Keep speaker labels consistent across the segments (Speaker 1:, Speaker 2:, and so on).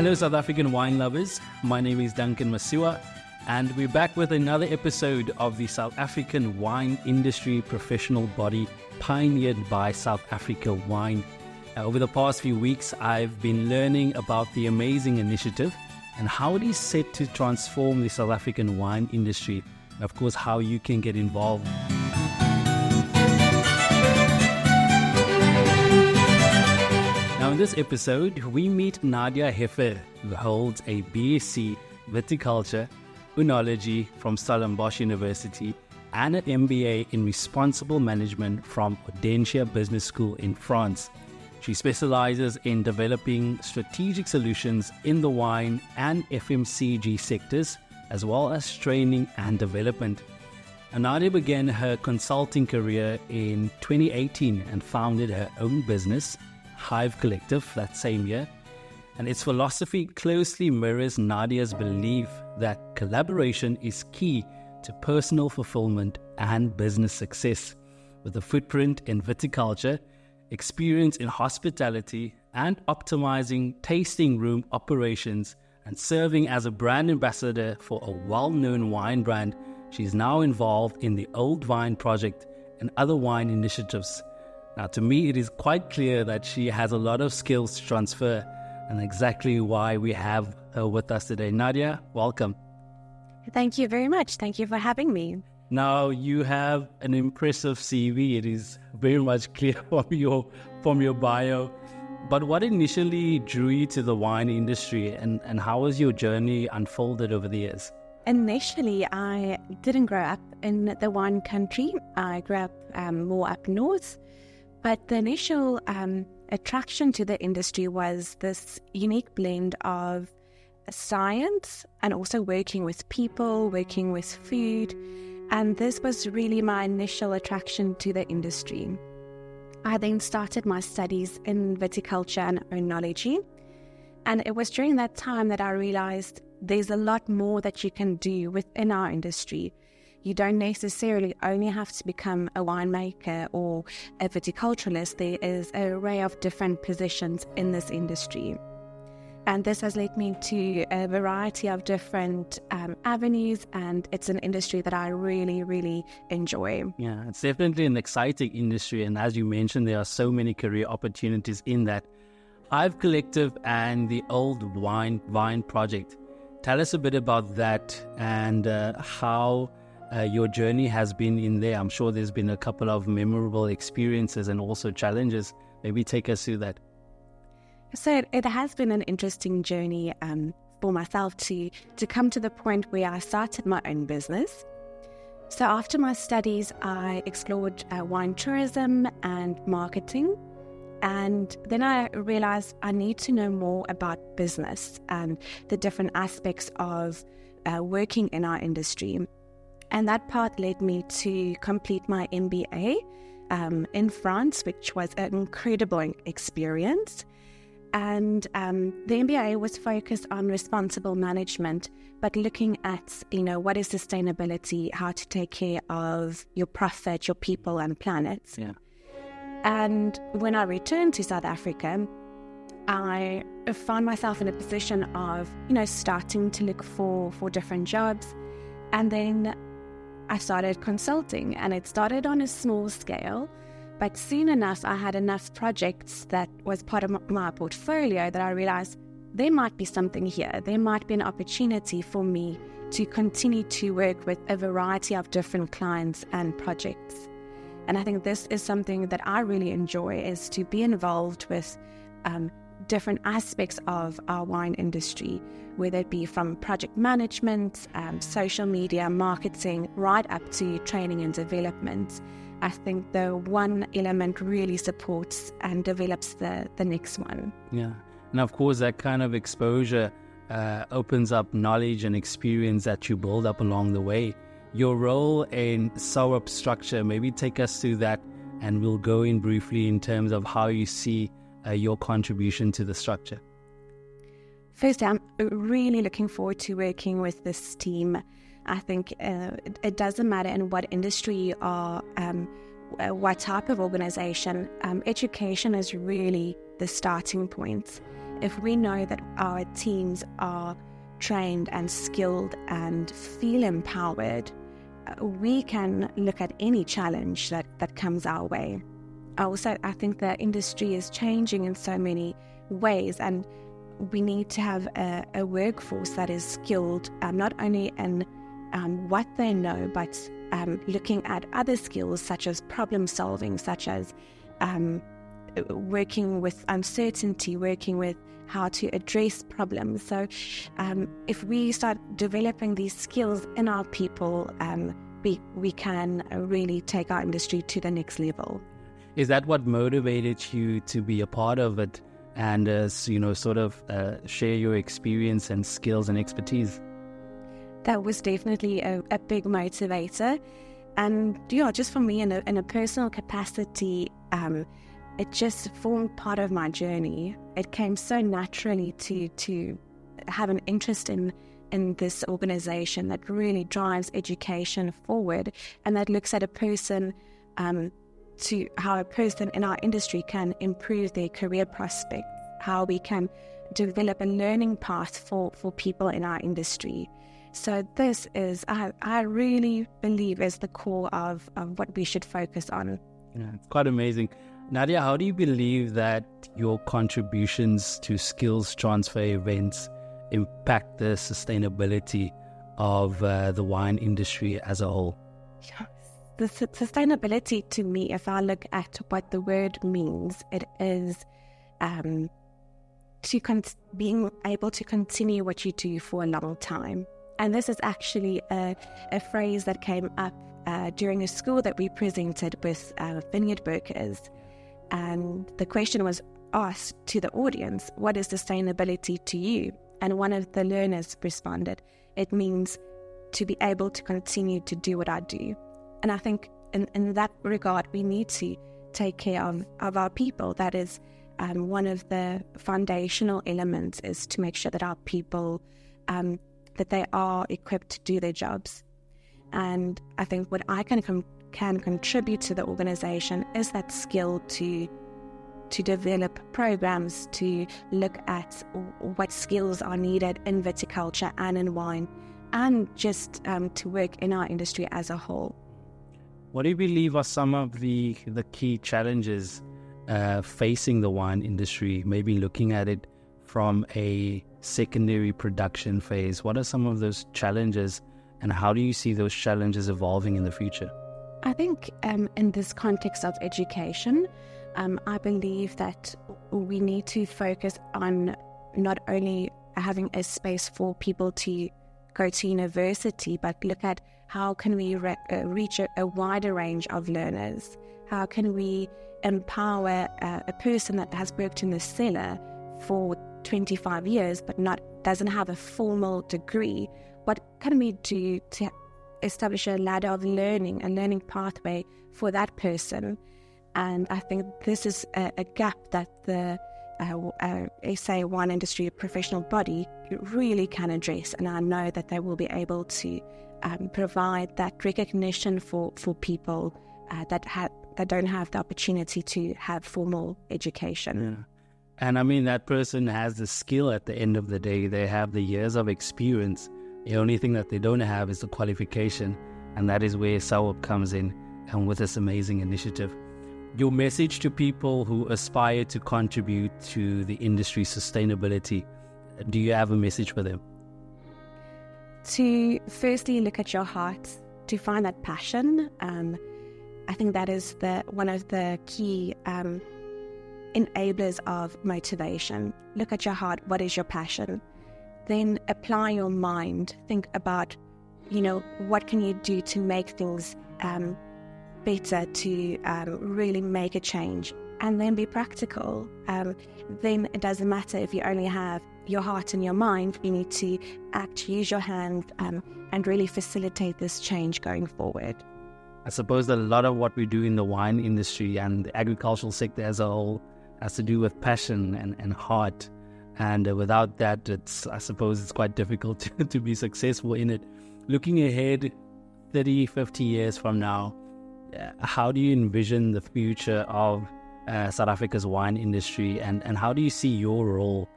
Speaker 1: Hello South African wine lovers, my name is Duncan Masiwa and we're back with another episode of the South African wine industry professional body pioneered by South Africa Wine. Over the past few weeks, I've been learning about the amazing initiative and how it is set to transform the South African wine industry, and of course how you can get involved. Now in this episode, we meet Nadia Heffer, who holds a BSc Viticulture and Oenology from Stellenbosch University and an MBA in Responsible Management from Audencia Business School in France. She specializes in developing strategic solutions in the wine and FMCG sectors, as well as training and development. Nadia began her consulting career in 2018 and founded her own business, Hive Collective, that same year. And its philosophy closely mirrors Nadia's belief that collaboration is key to personal fulfillment and business success. With a footprint in viticulture, experience in hospitality, and optimizing tasting room operations, and serving as a brand ambassador for a well-known wine brand, she's now involved in the Old Vine Project and other wine initiatives. Now, to me, it is quite clear that she has a lot of skills to transfer, and exactly why we have her with us today. Nadia, welcome.
Speaker 2: Thank you very much. Thank you for having me.
Speaker 1: Now, you have an impressive CV. It is very much clear from your bio. But what initially drew you to the wine industry, and how has your journey unfolded over the years?
Speaker 2: Initially, I didn't grow up in the wine country. I grew up more up north. But the initial attraction to the industry was this unique blend of science and also working with people, working with food. And this was really my initial attraction to the industry. I then started my studies in Viticulture and Oenology. And it was during that time that I realized there's a lot more that you can do within our industry. You don't necessarily only have to become a winemaker or a viticulturalist. There is an array of different positions in this industry. And this has led me to a variety of different avenues, and it's an industry that I really, really enjoy.
Speaker 1: Yeah, it's definitely an exciting industry, and as you mentioned, there are so many career opportunities in that. Hive Collective and the Old Vine Project. Tell us a bit about that and how your journey has been in there. I'm sure there's been a couple of memorable experiences and also challenges. Maybe take us through that.
Speaker 2: So it has been an interesting journey for myself to come to the point where I started my own business. So after my studies, I explored wine tourism and marketing. And then I realized I need to know more about business and the different aspects of working in our industry. And that path led me to complete my MBA in France, which was an incredible experience. And the MBA was focused on responsible management, but looking at, what is sustainability, how to take care of your profit, your people and planet.
Speaker 1: Yeah.
Speaker 2: And when I returned to South Africa, I found myself in a position of, starting to look for different jobs. And then I started consulting, and it started on a small scale. But soon enough, I had enough projects that was part of my portfolio that I realized there might be something here. There might be an opportunity for me to continue to work with a variety of different clients and projects. And I think this is something that I really enjoy, is to be involved with different aspects of our wine industry, whether it be from project management, social media, marketing, right up to training and development. I think the one element really supports and develops the next one.
Speaker 1: Yeah. And of course, that kind of exposure opens up knowledge and experience that you build up along the way. Your role in SAWIPB structure, maybe take us through that, and we'll go in briefly in terms of how you see your contribution to the structure.
Speaker 2: Firstly, I'm really looking forward to working with this team. I think it doesn't matter in what industry you are, what type of organization. Education is really the starting point. if we know that our teams are trained and skilled and feel empowered, we can look at any challenge that comes our way. I think the industry is changing in so many ways, and we need to have a workforce that is skilled, not only in what they know, but looking at other skills such as problem solving, such as working with uncertainty, working with how to address problems. So if we start developing these skills in our people, we can really take our industry to the next level.
Speaker 1: Is that what motivated you to be a part of it and share your experience and skills and expertise?
Speaker 2: That was definitely a big motivator. And just for me in a personal capacity, it just formed part of my journey. It came so naturally to have an interest in this organization that really drives education forward, and that looks at a person to how a person in our industry can improve their career prospects, how we can develop a learning path for people in our industry. So this is, I really believe, is the core of what we should focus on.
Speaker 1: Yeah, it's quite amazing. Nadia, how do you believe that your contributions to skills transfer events impact the sustainability of the wine industry as a whole?
Speaker 2: The sustainability, to me, if I look at what the word means, it is being able to continue what you do for a long time. And this is actually a phrase that came up during a school that we presented with vineyard workers. And the question was asked to the audience, what is sustainability to you? And one of the learners responded, it means to be able to continue to do what I do. And I think in that regard, we need to take care of our people. That is one of the foundational elements, is to make sure that our people, that they are equipped to do their jobs. And I think what I can contribute to the organization is that skill to develop programs, to look at what skills are needed in viticulture and in wine, and just to work in our industry as a whole.
Speaker 1: What do you believe are some of the key challenges facing the wine industry, maybe looking at it from a secondary production phase? What are some of those challenges, and how do you see those challenges evolving in the future?
Speaker 2: I think in this context of education, I believe that we need to focus on not only having a space for people to go to university, but look at how can we reach a wider range of learners? How can we empower a person that has worked in the cellar for 25 years but doesn't have a formal degree? What can we do to establish a ladder of learning, a learning pathway for that person? And I think this is a gap that the SA wine industry professional body really can address, and I know that they will be able to provide that recognition for people that don't have the opportunity to have formal education.
Speaker 1: Yeah. And I mean, that person has the skill at the end of the day. They have the years of experience. The only thing that they don't have is the qualification, and that is where SAWIPB comes in, and with this amazing initiative. Your message to people who aspire to contribute to the industry's sustainability, do you have a message for them?
Speaker 2: To firstly look at your heart, to find that passion. I think that is one of the key enablers of motivation. Look at your heart. What is your passion? Then apply your mind. Think about, what can you do to make things better, to really make a change, and then be practical. Then it doesn't matter if you only have your heart and your mind. You need to use your hand and really facilitate this change going forward.
Speaker 1: I suppose that a lot of what we do in the wine industry and the agricultural sector as a whole has to do with passion and heart. And without that, I suppose it's quite difficult to be successful in it. Looking ahead 30, 50 years from now, how do you envision the future of South Africa's wine industry, and how do you see your role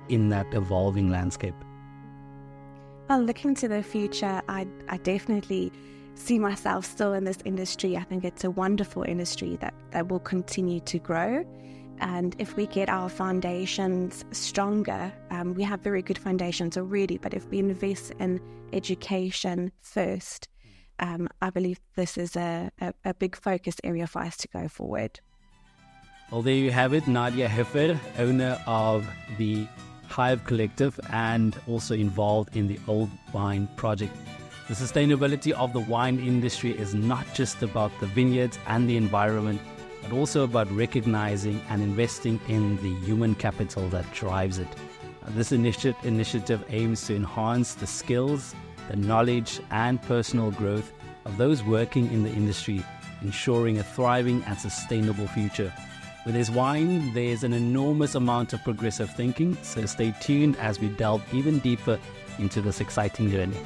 Speaker 1: in that evolving landscape?
Speaker 2: Well, looking to the future, I definitely see myself still in this industry. I think it's a wonderful industry that will continue to grow. And if we get our foundations stronger, we have very good foundations already, but if we invest in education first, I believe this is a big focus area for us to go forward.
Speaker 1: Well, there you have it, Nadia Heffer, owner of the Hive Collective and also involved in the Old Wine Project. The sustainability of the wine industry is not just about the vineyards and the environment, but also about recognizing and investing in the human capital that drives it. This initiative aims to enhance the skills, the knowledge and personal growth of those working in the industry, ensuring a thriving and sustainable future. With this wine, there's an enormous amount of progressive thinking, so stay tuned as we delve even deeper into this exciting journey.